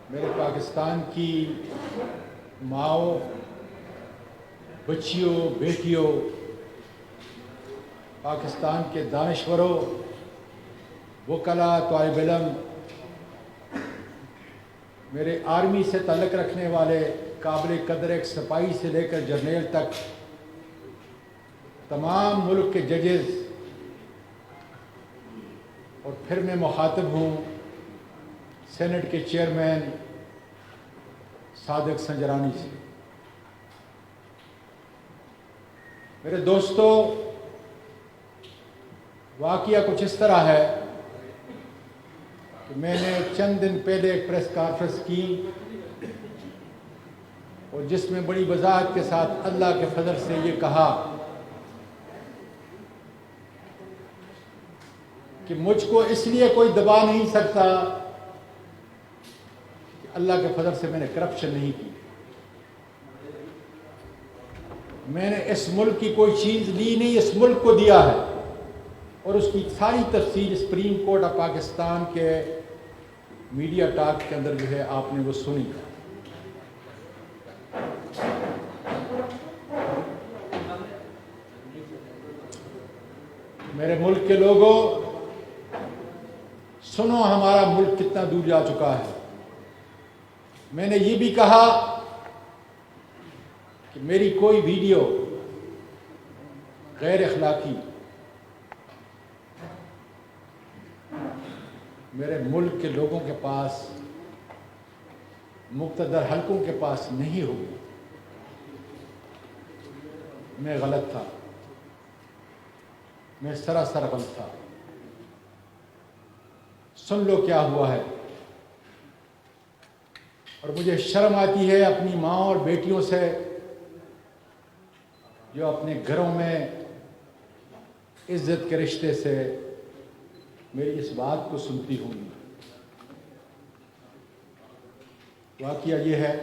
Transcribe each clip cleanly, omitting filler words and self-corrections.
میرے پاکستان کی ماؤں، بچیوں، بیٹیوں، پاکستان کے دانشوروں، وکلاء، طالب علم، میرے آرمی سے تعلق رکھنے والے قابل قدر ایک سپاہی سے لے کر جرنیل تک، تمام ملک کے ججز، اور پھر میں مخاطب ہوں سینٹ کے چیئرمین صادق سنجرانی سے۔ میرے دوستو، واقعہ کچھ اس طرح ہے کہ میں نے چند دن پہلے ایک پریس کانفرنس کی اور جس میں بڑی وضاحت کے ساتھ اللہ کے فضل سے یہ کہا کہ مجھ کو اس لیے کوئی دبا نہیں سکتا کہ اللہ کے فضل سے میں نے کرپشن نہیں کی، میں نے اس ملک کی کوئی چیز لی نہیں، اس ملک کو دیا ہے، اور اس کی ساری تفصیل سپریم کورٹ آف پاکستان کے میڈیا ٹاک کے اندر جو ہے آپ نے وہ سنی۔ میرے ملک کے لوگوں، سنو ہمارا ملک کتنا دور جا چکا ہے۔ میں نے یہ بھی کہا کہ میری کوئی ویڈیو غیر اخلاقی میرے ملک کے لوگوں کے پاس، مقتدر حلقوں کے پاس نہیں ہوگی۔ میں غلط تھا، میں سراسر غلط تھا۔ سن لو کیا ہوا ہے، اور مجھے شرم آتی ہے اپنی ماں اور بیٹیوں سے جو اپنے گھروں میں عزت کے رشتے سے میری اس بات کو سنتی ہوں گی۔ واقعہ یہ ہے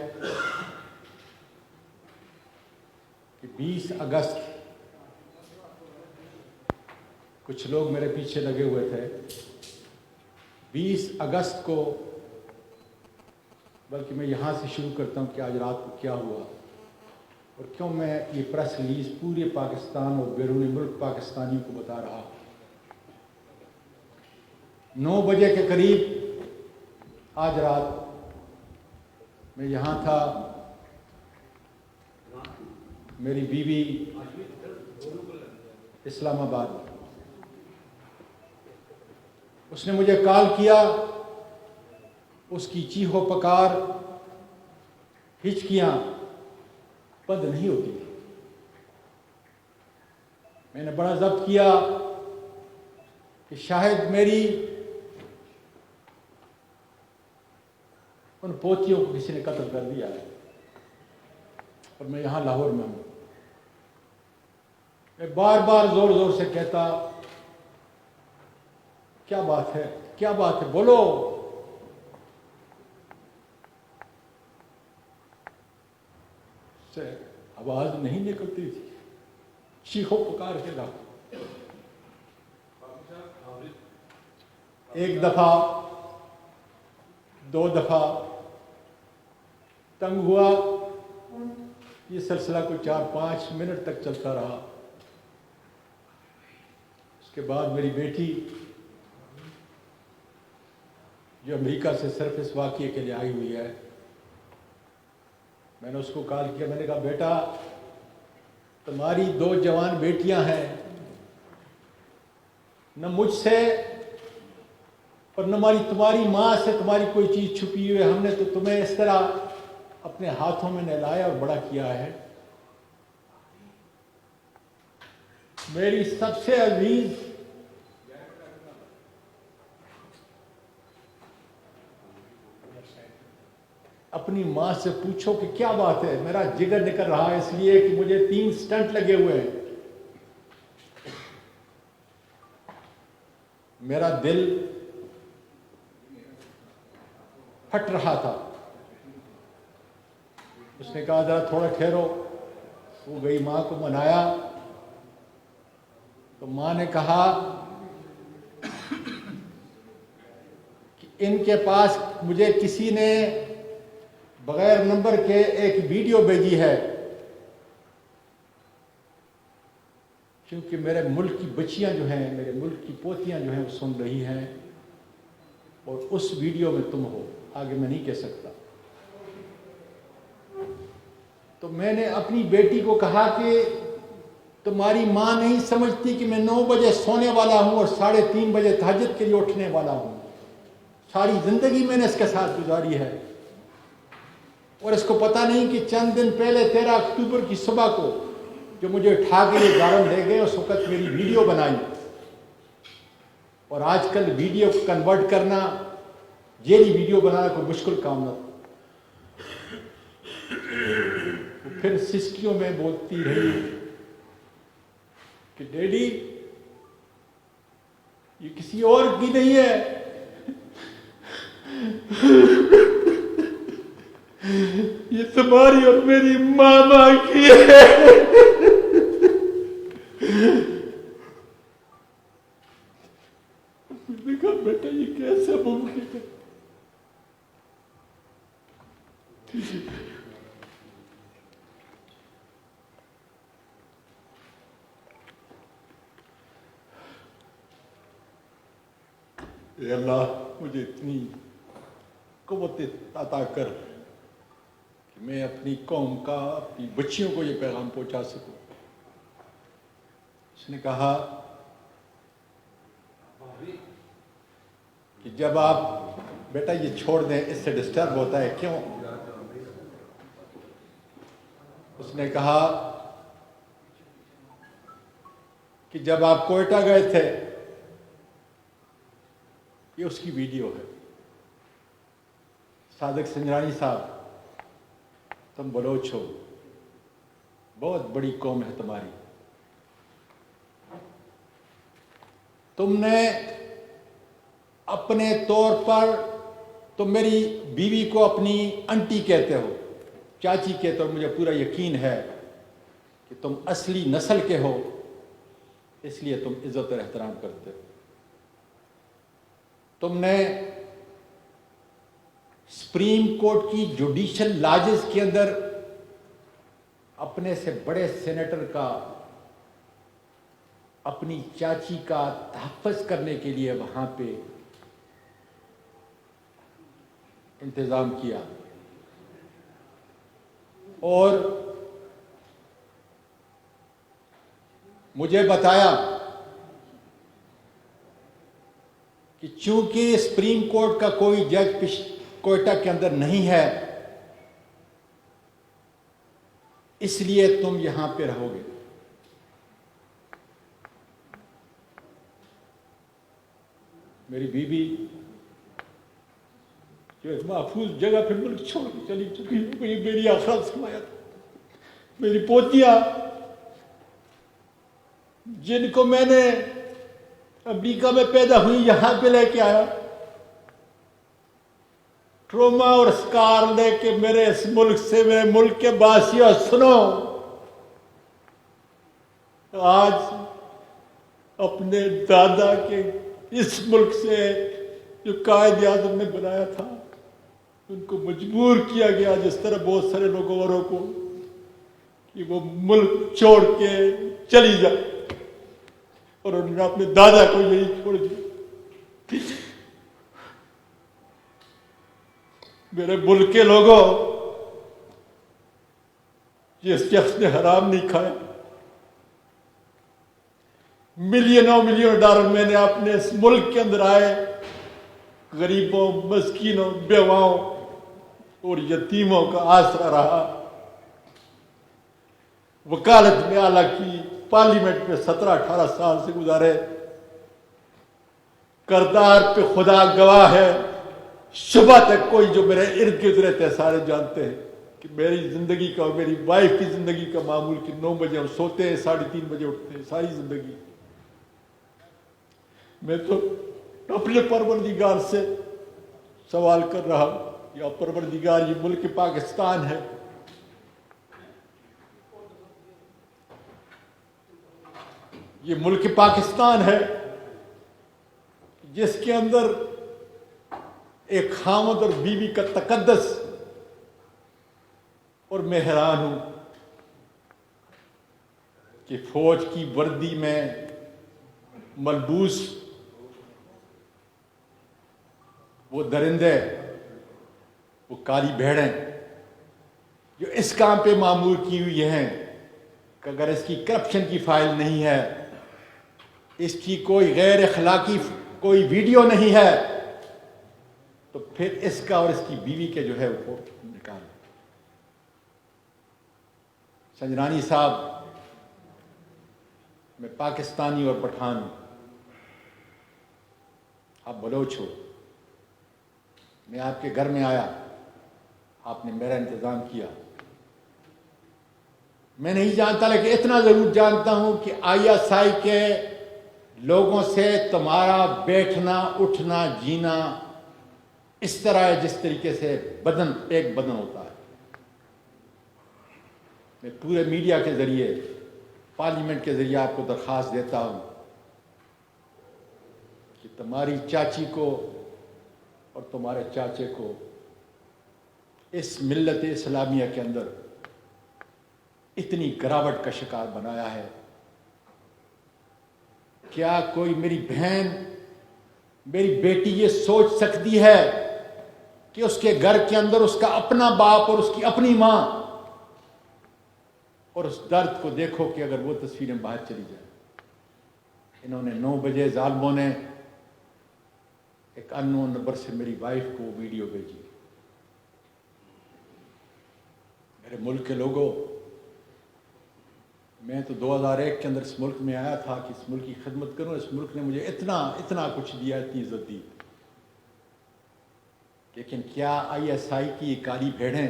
کہ 20 اگست کچھ لوگ میرے پیچھے لگے ہوئے تھے۔ 20 اگست کو، بلکہ میں یہاں سے شروع کرتا ہوں کہ آج رات کو کیا ہوا اور کیوں میں یہ پریس ریلیز پورے پاکستان اور بیرون ملک پاکستانیوں کو بتا رہا ہوں۔ 9 بجے کے قریب آج رات میں یہاں تھا۔ میری بیوی اسلام آباد، اس نے مجھے کال کیا۔ اس کی چیخو پکار، ہچکیاں بند نہیں ہوتی تھی۔ میں نے بڑا ضبط کیا کہ شاید میری ان پوتیوں کو کسی نے قتل کر دیا ہے، اور میں یہاں لاہور میں ہوں۔ میں بار بار زور زور سے کہتا، کیا بات ہے، کیا بات ہے، بولو۔ سے آواز نہیں نکلتی تھی، چیخو پکار کے رہا۔ ایک دفعہ، 2 دفعہ تنگ ہوا۔ یہ سلسلہ کوئی 4-5 منٹ تک چلتا رہا۔ اس کے بعد میری بیٹی جو امریکہ سے صرف اس واقعے کے لیے آئی ہوئی ہے، میں نے اس کو کال کیا۔ میں نے کہا، بیٹا، تمہاری 2 جوان بیٹیاں ہیں، نہ مجھ سے اور نہ تمہاری ماں سے تمہاری کوئی چیز چھپی ہوئی ہے۔ ہم نے تو تمہیں اس طرح اپنے ہاتھوں میں نہلایا اور بڑا کیا ہے۔ میری سب سے عزیز اپنی ماں سے پوچھو کہ کیا بات ہے۔ میرا جگر نکل رہا ہے اس لیے کہ مجھے 3 سٹنٹ لگے ہوئے ہیں۔ میرا دل پھٹ رہا تھا۔ اس نے کہا، ذرا تھوڑا ٹھہرو۔ وہ گئی ماں کو منایا، تو ماں نے کہا کہ ان کے پاس مجھے کسی نے بغیر نمبر کے ایک ویڈیو بھیجی ہے، کیونکہ میرے ملک کی بچیاں جو ہیں، میرے ملک کی پوتیاں جو ہیں وہ سن رہی ہیں، اور اس ویڈیو میں تم ہو، آگے میں نہیں کہہ سکتا۔ تو میں نے اپنی بیٹی کو کہا کہ تمہاری ماں نہیں سمجھتی کہ میں 9 بجے سونے والا ہوں اور 3:30 بجے تہجد کے لیے اٹھنے والا ہوں۔ ساری زندگی میں نے اس کے ساتھ گزاری ہے، اور اس کو پتہ نہیں کہ چند دن پہلے 13 اکتوبر کی صبح کو جو مجھے اٹھا کے یہ گارن لے گئے، اس وقت میری ویڈیو بنائی، اور آج کل ویڈیو کو کنورٹ کرنا، جیلی ویڈیو بنانا کوئی مشکل کام نہ تھا۔ پھر سسکیوں میں بولتی رہی کہ ڈیڈی یہ کسی اور کی نہیں ہے، یہ تمہاری اور میری ماما کی ہے۔ میں نے کہا بیٹا یہ کیسے ممکن ہے؟ اے اللہ مجھے اتنی قوت عطا کر کہ میں اپنی قوم کا، اپنی بچیوں کو یہ پیغام پہنچا سکوں۔ اس نے کہا کہ جب آپ بیٹا یہ چھوڑ دیں، اس سے ڈسٹرب ہوتا ہے، کیوں؟ اس نے کہا کہ جب آپ کوئٹہ گئے تھے، یہ اس کی ویڈیو ہے، صادق سنجرانی صاحب تم بلوچ ہو، بہت بڑی قوم ہے تمہاری، تم نے اپنے طور پر، تم میری بیوی کو اپنی انٹی کہتے ہو، چاچی کہتے ہو، مجھے پورا یقین ہے کہ تم اصلی نسل کے ہو، اس لیے تم عزت اور احترام کرتے ہو۔ تم نے سپریم کورٹ کی جوڈیشل لاجز کے اندر اپنے سے بڑے سینیٹر کا، اپنی چاچی کا تحفظ کرنے کے لیے وہاں پہ انتظام کیا، اور مجھے بتایا کہ چونکہ سپریم کورٹ کا کوئی جج کوئٹہ کے اندر نہیں ہے، اس لیے تم یہاں پہ رہو گے۔ میری بیوی جو ایک محفوظ جگہ پہ ملک چھوڑ کے چلی چکی، میری آخرت سمایا تھا۔ میری پوتیاں جن کو میں نے امریکہ میں پیدا ہوئی یہاں پہ لے کے آیا، ٹروما اور اسکار لے کے میرے اس ملک سے، میرے ملک کے باسیوں سنو، آج اپنے دادا کے اس ملک سے جو قائد اعظم نے بنایا تھا، ان کو مجبور کیا گیا، جس طرح بہت سارے لوگوں اوروں کو، کہ وہ ملک چھوڑ کے چلی جائے، اور انہوں نے اپنے دادا کو یہی چھوڑ دیا۔ میرے ملک کے لوگوں، جس شخص نے حرام نہیں کھایا، ملینوں $، میں نے اپنے اس ملک کے اندر آئے غریبوں، مسکینوں، بیواؤں اور یتیموں کا آسرا رہا، وکالت میں اعلیٰ کی، پارلیمنٹ میں 17-18 سال سے گزارے، کردار پہ خدا گواہ ہے، صبح تک کوئی جو میرے ارد گرد رہتے ہیں سارے جانتے ہیں کہ میری زندگی کا اور میری وائف کی زندگی کا معمول کہ 9 بجے ہم سوتے ہیں، 3:30 بجے اٹھتے ہیں، ساری زندگی۔ میں تو اپنے پروردگار سے سوال کر رہا ہوں، یا پروردگار یہ ملک پاکستان ہے، یہ ملک پاکستان ہے جس کے اندر ایک خاوند اور بیوی کا تقدس میں حیران ہوں کہ فوج کی وردی میں ملبوس وہ درندے، وہ کالی بھیڑیں جو اس کام پہ معمور کی ہوئی ہیں کہ اگر اس کی کرپشن کی فائل نہیں ہے، اس کی کوئی غیر اخلاقی کوئی ویڈیو نہیں ہے، تو پھر اس کا اور اس کی بیوی کے جو ہے وہ نکال۔ سنجرانی صاحب، میں پاکستانی اور پٹھان ہوں، آپ بلوچ ہو، میں آپ کے گھر میں آیا، آپ نے میرا انتظام کیا، میں نہیں جانتا لیکن اتنا ضرور جانتا ہوں کہ ISI کے لوگوں سے تمہارا بیٹھنا اٹھنا جینا اس طرح ہے جس طریقے سے بدن ایک بدن ہوتا ہے۔ میں پورے میڈیا کے ذریعے، پارلیمنٹ کے ذریعے آپ کو درخواست دیتا ہوں کہ تمہاری چاچی کو اور تمہارے چاچے کو اس ملت اسلامیہ کے اندر اتنی گراوٹ کا شکار بنایا ہے۔ کیا کوئی میری بہن، میری بیٹی یہ سوچ سکتی ہے کہ اس کے گھر کے اندر اس کا اپنا باپ اور اس کی اپنی ماں، اور اس درد کو دیکھو کہ اگر وہ تصویریں باہر چلی جائیں۔ انہوں نے 9 بجے ظالموں نے ایک اننون نمبر سے میری وائف کو ویڈیو بھیجی۔ میرے ملک کے لوگوں، میں تو 2001 کے اندر اس ملک میں آیا تھا کہ اس ملک کی خدمت کروں۔ اس ملک نے مجھے اتنا کچھ دیا، اتنی عزت دی، لیکن کیا ISI کی یہ کالی بھیڑیں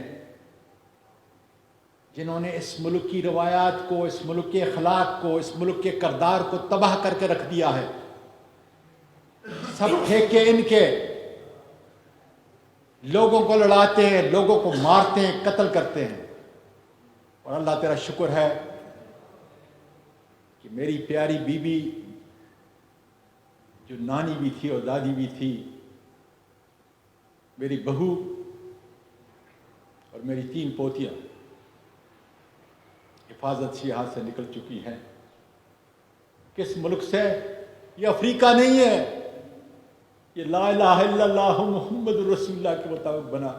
جنہوں نے اس ملک کی روایات کو، اس ملک کے اخلاق کو، اس ملک کے کردار کو تباہ کر کے رکھ دیا ہے، سب ٹھیکے ان کے، لوگوں کو لڑاتے ہیں، لوگوں کو مارتے ہیں، قتل کرتے ہیں۔ اور اللہ تیرا شکر ہے کہ میری پیاری بی بی جو نانی بھی تھی اور دادی بھی تھی، میری بہو اور میری 3 پوتیاں حفاظت سے یہاں سے نکل چکی ہیں۔ کس ملک سے؟ یہ افریقہ نہیں ہے، یہ لا الہ الا اللہ محمد رسول اللہ کے مطابق بنا۔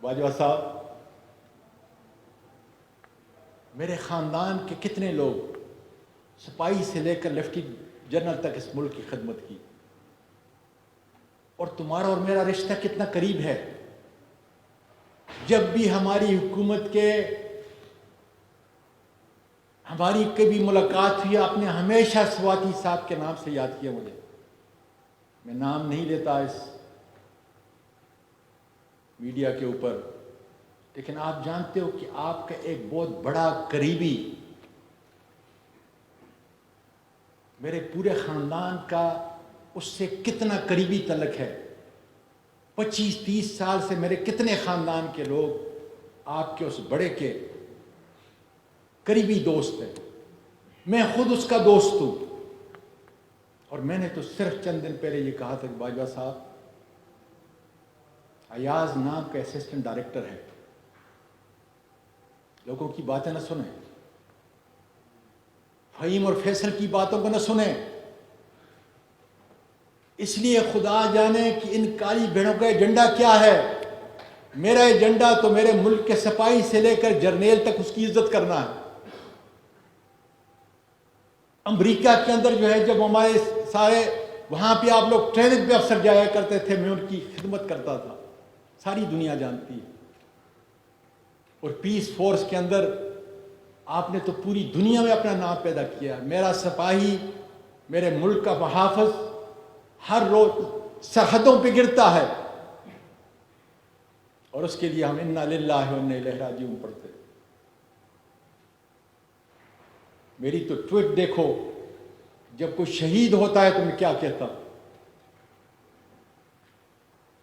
باجوہ صاحب، میرے خاندان کے کتنے لوگ سپاہی سے لے کر لیفٹیننٹ جنرل تک اس ملک کی خدمت کی، اور تمہارا اور میرا رشتہ کتنا قریب ہے۔ جب بھی ہماری حکومت کے ہماری کبھی ملاقات ہوئی، آپ نے ہمیشہ سواتی صاحب کے نام سے یاد کیا مجھے۔ میں نام نہیں لیتا اس میڈیا کے اوپر، لیکن آپ جانتے ہو کہ آپ کا ایک بہت بڑا قریبی میرے پورے خاندان کا اس سے کتنا قریبی تعلق ہے۔ 25-30 سال سے میرے کتنے خاندان کے لوگ آپ کے اس بڑے کے قریبی دوست ہیں۔ میں خود اس کا دوست ہوں، اور میں نے تو صرف چند دن پہلے یہ کہا تھا کہ باجوہ صاحب، ایاز نام کا اسسٹنٹ ڈائریکٹر ہے، لوگوں کی باتیں نہ سنیں، فہیم اور فیصل کی باتوں کو نہ سنیں، اس لیے خدا جانے کہ ان کالی بھیڑوں کا ایجنڈا کیا ہے۔ میرا ایجنڈا تو میرے ملک کے سپاہی سے لے کر جرنیل تک اس کی عزت کرنا ہے۔ امریکہ کے اندر جو ہے، جب ہمارے سارے وہاں پہ آپ لوگ ٹریننگ پہ افسر جایا کرتے تھے، میں ان کی خدمت کرتا تھا، ساری دنیا جانتی ہے۔ اور پیس فورس کے اندر آپ نے تو پوری دنیا میں اپنا نام پیدا کیا۔ میرا سپاہی، میرے ملک کا محافظ ہر روز سرحدوں پہ گرتا ہے، اور اس کے لیے ہم انا للہ و انا الیہ راجعون پڑھتے۔ میری تو ٹویٹ دیکھو، جب کوئی شہید ہوتا ہے تو میں کیا کہتا ہوں،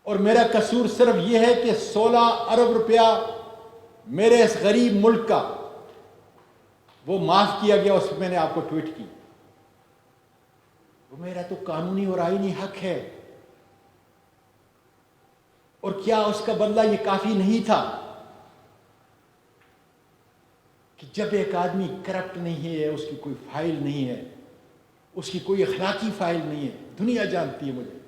اور میرا قصور صرف یہ ہے کہ 16 ارب روپیہ میرے اس غریب ملک کا وہ معاف کیا گیا، اس پہ میں نے آپ کو ٹویٹ کی۔ وہ میرا تو قانونی اور آئینی حق ہے، اور کیا اس کا بدلہ یہ کافی نہیں تھا؟ کہ جب ایک آدمی کرپٹ نہیں ہے، اس کی کوئی فائل نہیں ہے، اس کی کوئی اخلاقی فائل نہیں ہے، دنیا جانتی ہے مجھے،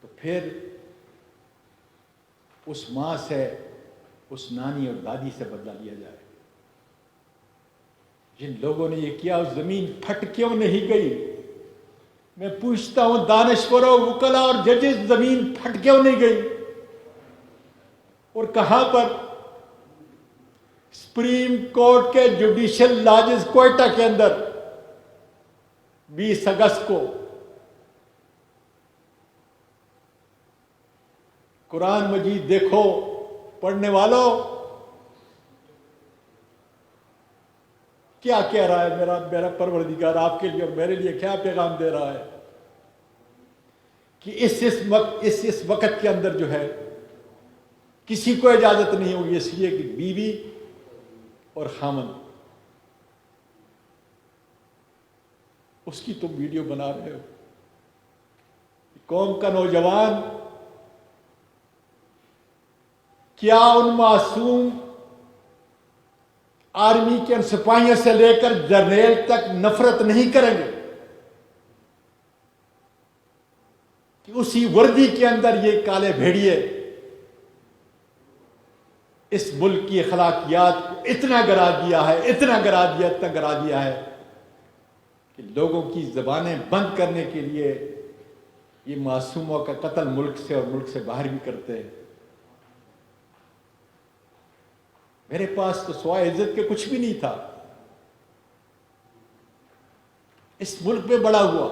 تو پھر اس ماں سے، اس نانی اور دادی سے بدلہ لیا جائے۔ جن لوگوں نے یہ کیا، اس زمین پھٹ کیوں نہیں گئی؟ میں پوچھتا ہوں دانشوروں، وکلا اور ججز، زمین پھٹ کیوں نہیں گئی؟ اور کہاں پر؟ سپریم کورٹ کے جوڈیشل لاجز کوئٹہ کے اندر 20 اگست کو قرآن مجید دیکھو پڑھنے والوں، کیا کہہ رہا ہے میرا پروردگار آپ کے لیے اور میرے لیے کیا پیغام دے رہا ہے کہ اس وقت کے اندر جو ہے کسی کو اجازت نہیں ہوگی، اس لیے کہ بیوی اور خامن، اس کی تم ویڈیو بنا رہے ہو۔ قوم کا نوجوان کیا ان معصوم آرمی کے ان سپاہیوں سے لے کر جرنیل تک نفرت نہیں کریں گے کہ اسی وردی کے اندر یہ کالے بھیڑیے اس ملک کی اخلاقیات کو اتنا گرا دیا ہے کہ لوگوں کی زبانیں بند کرنے کے لیے یہ معصوموں کا قتل ملک سے اور ملک سے باہر بھی کرتے ہیں۔ میرے پاس تو سوائے عزت کے کچھ بھی نہیں تھا، اس ملک میں بڑا ہوا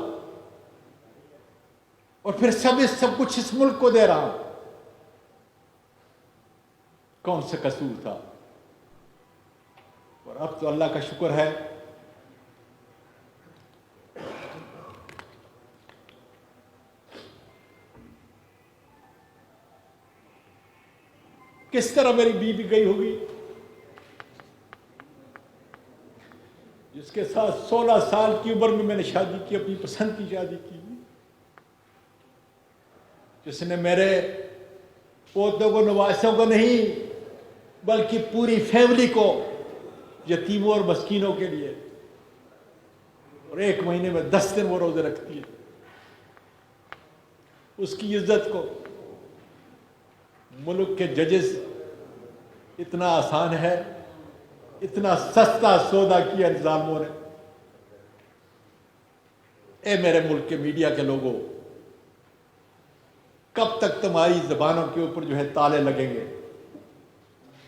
اور پھر سب کچھ اس ملک کو دے رہا ہوں۔ کون سا قصور تھا؟ اور اب تو اللہ کا شکر ہے کس طرح میری بیوی گئی ہوگی جس کے ساتھ 16 سال کی عمر میں نے شادی کی، اپنی پسند کی شادی کی، جس نے میرے پوتوں کو، نواسوں کو نہیں بلکہ پوری فیملی کو، یتیموں اور مسکینوں کے لیے، اور 1 مہینے میں 10 دن وہ روزے رکھتی ہے۔ اس کی عزت کو ملک کے ججز اتنا آسان ہے، اتنا سستا سودا کیا ظالموں نے۔ اے میرے ملک کے میڈیا کے لوگوں، کب تک تمہاری زبانوں کے اوپر جو ہے تالے لگیں گے؟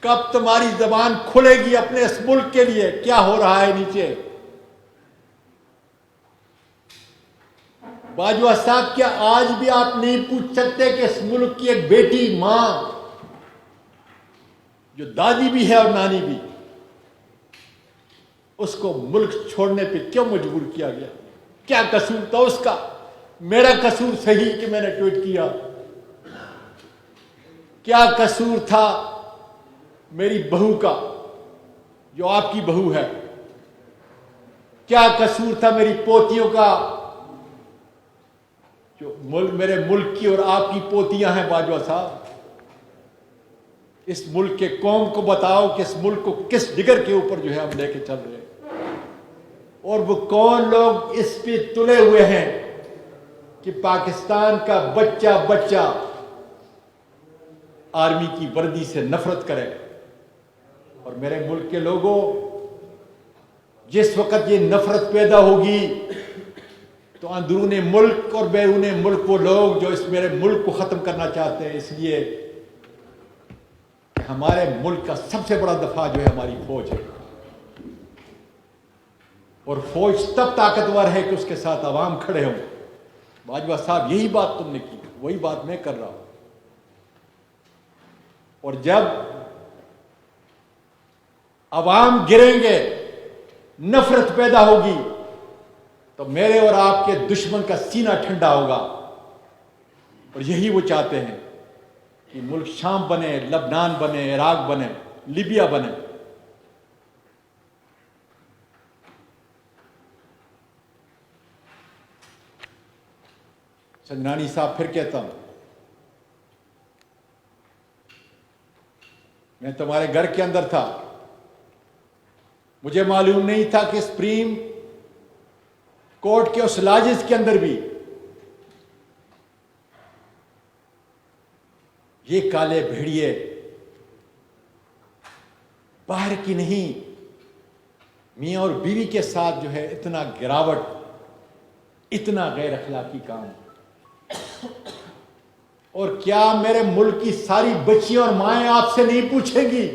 کب تمہاری زبان کھلے گی اپنے اس ملک کے لیے؟ کیا ہو رہا ہے نیچے؟ باجوہ صاحب، کیا آج بھی آپ نہیں پوچھ سکتے کہ اس ملک کی ایک بیٹی، ماں، جو دادی بھی ہے اور نانی بھی، اس کو ملک چھوڑنے پہ کیوں مجبور کیا گیا؟ کیا قصور تھا اس کا؟ میرا قصور صحیح کہ میں نے ٹویٹ کیا؟ کیا قصور تھا میری بہو کا جو آپ کی بہو ہے؟ کیا قصور تھا میری پوتیوں کا جو میرے ملک کی اور آپ کی پوتیاں ہیں؟ باجوہ صاحب، اس ملک کے قوم کو بتاؤ کہ اس ملک کو کس ڈگر کے اوپر جو ہے ہم لے کے چل رہے ہیں، اور وہ کون لوگ اس پہ تلے ہوئے ہیں کہ پاکستان کا بچہ آرمی کی وردی سے نفرت کرے۔ اور میرے ملک کے لوگوں، جس وقت یہ نفرت پیدا ہوگی تو اندرون ملک اور بیرون ملک وہ لوگ جو اس میرے ملک کو ختم کرنا چاہتے ہیں، اس لیے ہمارے ملک کا سب سے بڑا دفاع جو ہے ہماری فوج ہے، اور فوج تب طاقتور ہے کہ اس کے ساتھ عوام کھڑے ہوں۔ باجوہ صاحب، یہی بات تم نے کی، وہی بات میں کر رہا ہوں۔ اور جب عوام گریں گے، نفرت پیدا ہوگی، تو میرے اور آپ کے دشمن کا سینہ ٹھنڈا ہوگا، اور یہی وہ چاہتے ہیں کہ ملک شام بنے، لبنان بنے، عراق بنے، لیبیا بنے۔ سنجرانی صاحب، پھر کہتا ہوں، میں تمہارے گھر کے اندر تھا، مجھے معلوم نہیں تھا کہ سپریم کورٹ کے اس لاجز کے اندر بھی یہ کالے بھیڑیے باہر کی نہیں، میاں اور بیوی کے ساتھ جو ہے اتنا گراوٹ، اتنا غیر اخلاقی کام۔ اور کیا میرے ملک کی ساری بچیاں اور مائیں آپ سے نہیں پوچھیں گی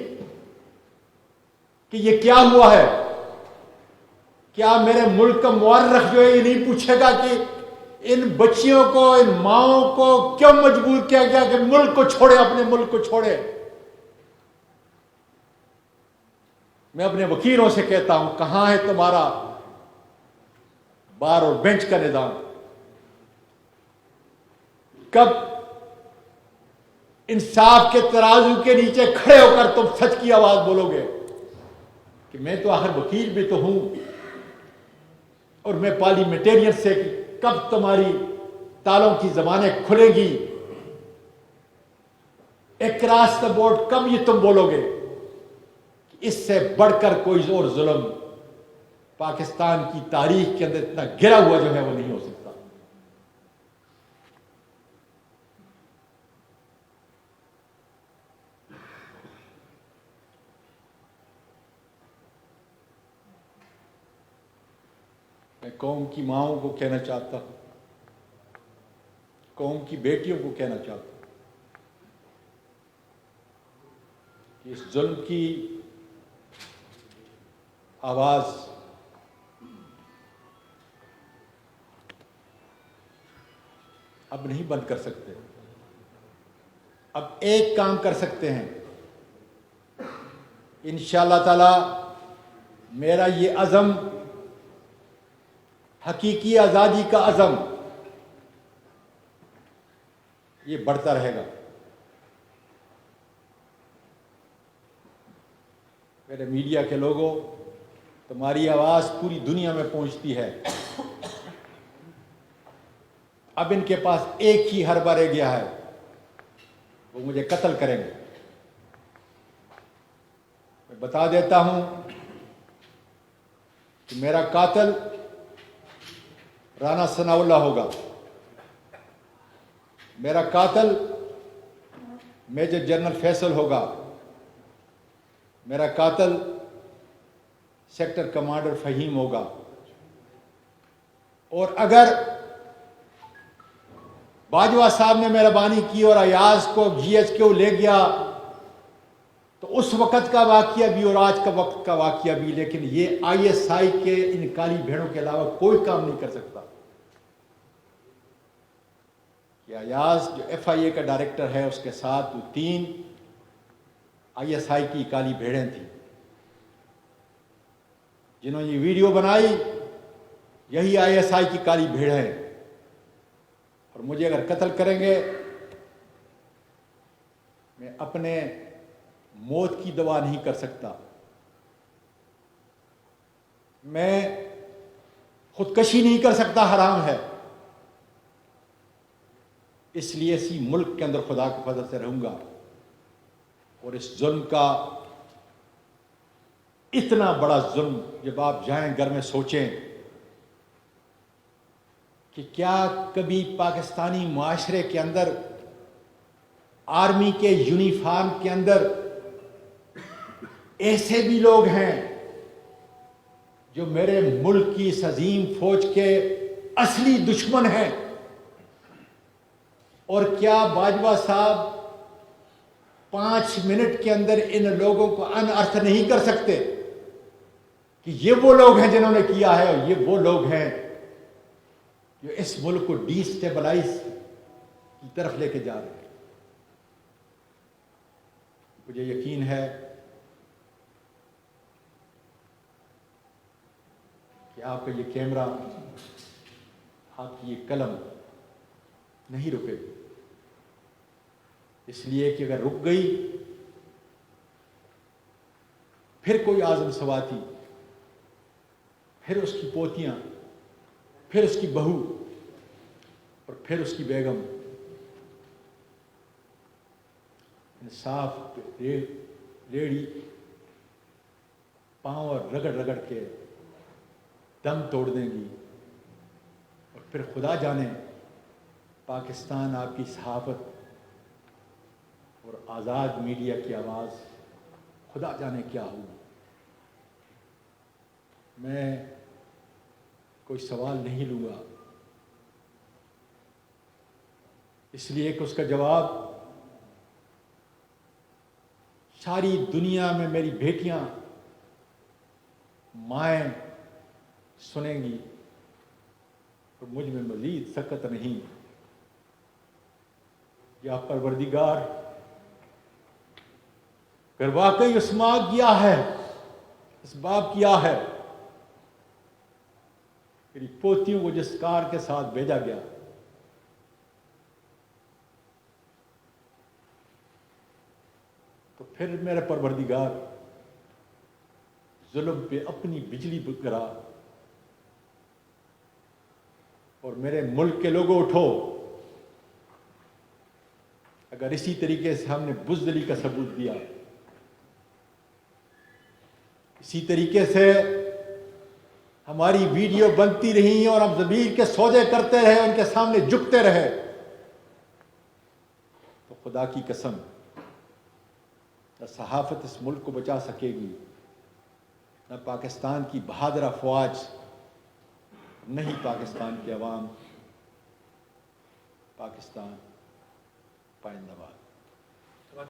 کہ یہ کیا ہوا ہے؟ کیا میرے ملک کا مورخ جو ہے یہ نہیں پوچھے گا کہ ان بچیوں کو، ان ماؤں کو کیوں مجبور کیا گیا کہ ملک کو چھوڑے، اپنے ملک کو چھوڑے؟ میں اپنے وکیلوں سے کہتا ہوں، کہاں ہے تمہارا بار اور بینچ کا نظام؟ کب انصاف کے ترازو کے نیچے کھڑے ہو کر تم سچ کی آواز بولو گے کہ میں تو آخر وکیل بھی تو ہوں اور میں پارلیمنٹیرین سے، کب تمہاری تالوں کی زبانیں کھلیں گی؟ اکراس دا بورڈ کب یہ تم بولو گے؟ اس سے بڑھ کر کوئی اور ظلم پاکستان کی تاریخ کے اندر اتنا گرا ہوا جو ہے وہ نہیں ہو سکتا۔ میں قوم کی ماؤں کو کہنا چاہتا ہوں، قوم کی بیٹیوں کو کہنا چاہتا ہوں کہ اس ظلم کی آواز اب نہیں بند کر سکتے۔ اب ایک کام کر سکتے ہیں، انشاءاللہ تعالی میرا یہ عزم، حقیقی آزادی کا عزم، یہ بڑھتا رہے گا۔ میرے میڈیا کے لوگوں، تمہاری آواز پوری دنیا میں پہنچتی ہے۔ اب ان کے پاس ایک ہی حربہ رہ گیا ہے، وہ مجھے قتل کریں گے۔ میں بتا دیتا ہوں کہ میرا قاتل رانا ثناء اللہ ہوگا، میرا قاتل میجر جنرل فیصل ہوگا، میرا قاتل سیکٹر کمانڈر فہیم ہوگا۔ اور اگر باجوہ صاحب نے مہربانی کی اور ایاز کو جی ایچ کیو لے گیا تو اس وقت کا واقعہ بھی اور آج کا وقت کا واقعہ بھی، لیکن یہ آئی ایس آئی کے ان کالی بھیڑوں کے علاوہ کوئی کام نہیں کر سکتا۔ یہ ایاز جو ایف آئی اے کا ڈائریکٹر ہے، اس کے ساتھ وہ 3 آئی ایس آئی کی کالی بھیڑیں تھیں جنہوں نے یہ ویڈیو بنائی، یہی آئی ایس آئی کی کالی بھیڑ ہے۔ اور مجھے اگر قتل کریں گے، میں اپنے موت کی دعا نہیں کر سکتا، میں خودکشی نہیں کر سکتا، حرام ہے۔ اس لیے اسی ملک کے اندر خدا کے فضل سے رہوں گا، اور اس ظلم کا، اتنا بڑا ظلم، جب آپ جائیں گھر میں سوچیں کہ کیا کبھی پاکستانی معاشرے کے اندر آرمی کے یونیفارم کے اندر ایسے بھی لوگ ہیں جو میرے ملک کی اس عظیم فوج کے اصلی دشمن ہیں؟ اور کیا باجوہ صاحب 5 منٹ کے اندر ان لوگوں کو انارتھ نہیں کر سکتے کہ یہ وہ لوگ ہیں جنہوں نے کیا ہے، اور یہ وہ لوگ ہیں جو اس ملک کو ڈی سٹیبلائز کی طرف لے کے جا رہے ہیں؟ مجھے یقین ہے کہ آپ کا یہ کیمرہ، آپ کی یہ قلم نہیں رکے گی، اس لیے کہ اگر رک گئی پھر کوئی اعظم سواتی، پھر اس کی پوتیاں، پھر اس کی بہو، اور پھر اس کی بیگم انصاف ریڑھی پاؤں اور رگڑ رگڑ کے دم توڑ دیں گی، اور پھر خدا جانے پاکستان آپ کی صحافت اور آزاد میڈیا کی آواز خدا جانے کیا ہوگی۔ میں کوئی سوال نہیں لوں گا، اس لیے کہ اس کا جواب ساری دنیا میں میری بیٹیاں مائیں سنیں گی، اور مجھ میں مزید سکت نہیں۔ یا پروردگار اگر واقعی اس ماں کیا ہے، اس باپ کیا ہے، میری پوتیوں کو جس کار کے ساتھ بھیجا گیا، تو پھر میرے پروردگار ظلم پہ اپنی بجلی گرا، اور میرے ملک کے لوگوں اٹھو۔ اگر اسی طریقے سے ہم نے بزدلی کا ثبوت دیا، اسی طریقے سے ہماری ویڈیو بنتی رہی اور ہم ضمیر کے سودے کرتے رہے، ان کے سامنے جھکتے رہے، تو خدا کی قسم نہ صحافت اس ملک کو بچا سکے گی، نہ پاکستان کی بہادر افواج، نہ ہی پاکستان کی عوام۔ پاکستان پائندہ باد۔